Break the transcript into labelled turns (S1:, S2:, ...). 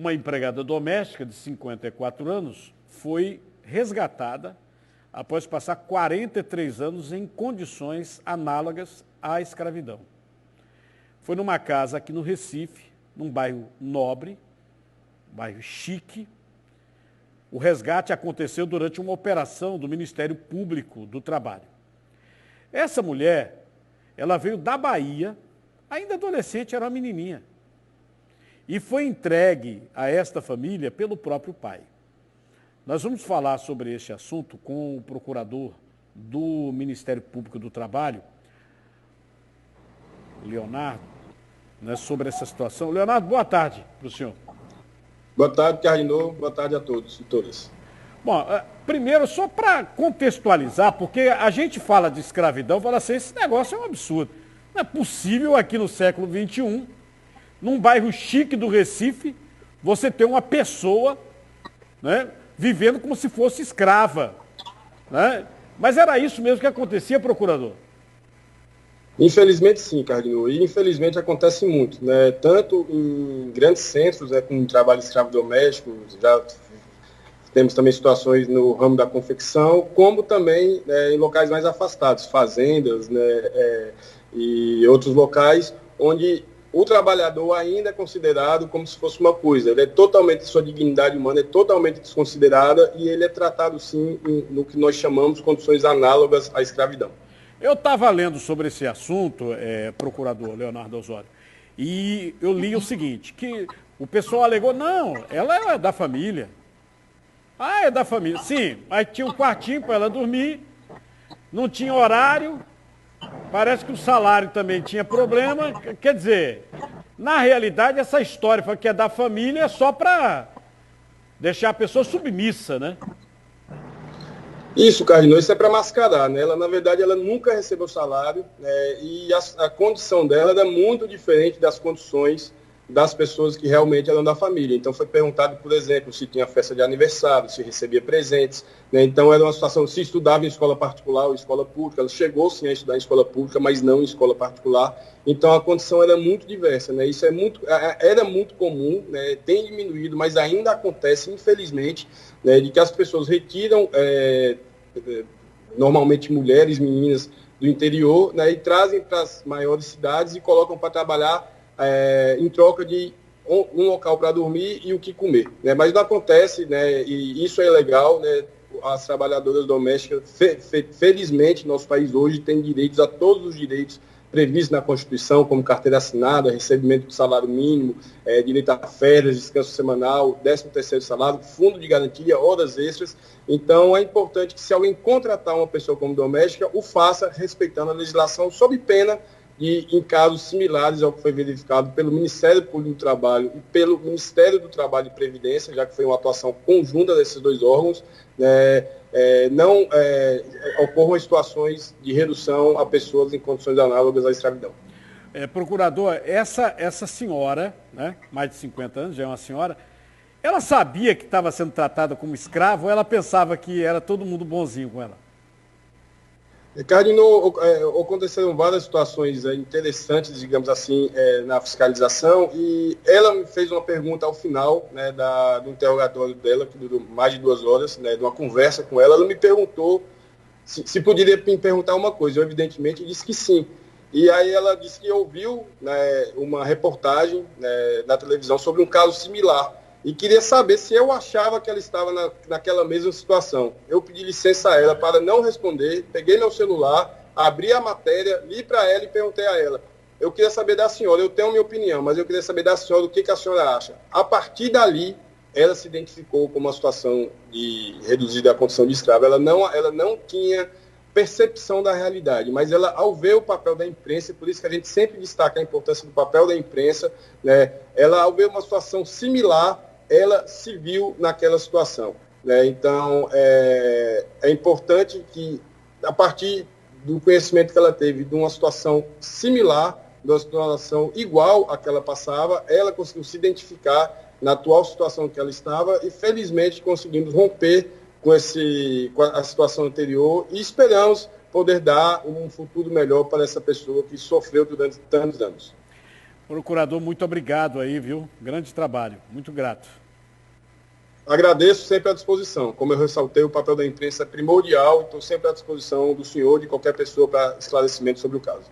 S1: uma empregada doméstica de 54 anos foi resgatada após passar 43 anos em condições análogas à escravidão. Foi numa casa aqui no Recife, num bairro nobre, bairro chique. O resgate aconteceu durante uma operação do Ministério Público do Trabalho. Essa mulher, ela veio da Bahia, ainda adolescente, era uma menininha, e foi entregue a esta família pelo próprio pai. Nós vamos falar sobre este assunto com o procurador do Ministério Público do Trabalho, Leonardo, né, sobre essa situação. Leonardo, boa tarde para o senhor.
S2: Boa tarde, Carlinhos. Boa tarde a todos e todas.
S1: Bom, primeiro, só para contextualizar, porque a gente fala de escravidão, fala assim, esse negócio é um absurdo. Não é possível aqui no século XXI, num bairro chique do Recife, você ter uma pessoa, né, vivendo como se fosse escrava. Né? Mas era isso mesmo que acontecia, procurador?
S2: Infelizmente sim, Carlinhos, e infelizmente acontece muito, né? Tanto em grandes centros, né, com trabalho escravo doméstico, já temos também situações no ramo da confecção, como também em locais mais afastados, fazendas, né, e outros locais onde o trabalhador ainda é considerado como se fosse uma coisa. Ele é totalmente, sua dignidade humana é totalmente desconsiderada e ele é tratado sim no que nós chamamos de condições análogas à escravidão.
S1: Eu estava lendo sobre esse assunto, procurador Leonardo Osório, e eu li o seguinte, que o pessoal alegou, não, ela é da família. Ah, é da família. Sim, mas tinha um quartinho para ela dormir, não tinha horário, parece que o salário também tinha problema. Quer dizer, na realidade, essa história que é da família é só para deixar a pessoa submissa, né?
S2: Isso, Carlinhos, isso é para mascarar, né? Ela, na verdade, ela nunca recebeu salário, e a condição dela era muito diferente das condições das pessoas que realmente eram da família. Então foi perguntado, por exemplo, se tinha festa de aniversário, se recebia presentes, né? Então era uma situação, se estudava em escola particular ou escola pública. Ela chegou sim a estudar em escola pública, mas não em escola particular. Então a condição era muito diversa, né? Isso era muito comum, né? Tem diminuído, mas ainda acontece, infelizmente, né, de que as pessoas retiram, normalmente mulheres, meninas do interior, né, e trazem para as maiores cidades e colocam para trabalhar em troca de um local para dormir e o que comer. Né? Mas não acontece, né, e isso é ilegal, né? As trabalhadoras domésticas, felizmente, nosso país hoje tem direitos a todos os direitos previstos na Constituição, como carteira assinada, recebimento do salário mínimo, direito a férias, descanso semanal, 13º salário, fundo de garantia, horas extras. Então, é importante que, se alguém contratar uma pessoa como doméstica, o faça respeitando a legislação, sob pena de, em casos similares ao que foi verificado pelo Ministério Público do Trabalho e pelo Ministério do Trabalho e Previdência, já que foi uma atuação conjunta desses dois órgãos, né, não ocorram situações de redução a pessoas em condições análogas à escravidão.
S1: Procurador, essa senhora, né, mais de 50 anos, já é uma senhora, ela sabia que estava sendo tratada como escravo ou ela pensava que era todo mundo bonzinho com ela?
S2: Carlinhos, aconteceram várias situações interessantes, digamos assim, na fiscalização, e ela me fez uma pergunta ao final, né, do interrogatório dela, que durou mais de 2 horas, né, de uma conversa com ela. Ela me perguntou se poderia me perguntar uma coisa. Eu, evidentemente, disse que sim. E aí ela disse que ouviu, né, uma reportagem, né, na televisão sobre um caso similar, e queria saber se eu achava que ela estava naquela mesma situação. Eu pedi licença a ela para não responder, peguei meu celular, abri a matéria, li para ela e perguntei a ela. Eu queria saber da senhora, eu tenho minha opinião, mas eu queria saber da senhora o que a senhora acha. A partir dali, ela se identificou como uma situação de reduzida à condição de escrava. Ela não tinha percepção da realidade, mas ela, ao ver o papel da imprensa, por isso que a gente sempre destaca a importância do papel da imprensa, né, ela, ao ver uma situação similar, ela se viu naquela situação. Né? Então, é importante que, a partir do conhecimento que ela teve de uma situação similar, de uma situação igual à que ela passava, ela conseguiu se identificar na atual situação que ela estava e, felizmente, conseguimos romper com a situação anterior e esperamos poder dar um futuro melhor para essa pessoa que sofreu durante tantos anos.
S1: Procurador, muito obrigado aí, viu? Grande trabalho, muito grato.
S2: Agradeço, sempre à disposição. Como eu ressaltei, o papel da imprensa é primordial, estou sempre à disposição do senhor, de qualquer pessoa, para esclarecimento sobre o caso.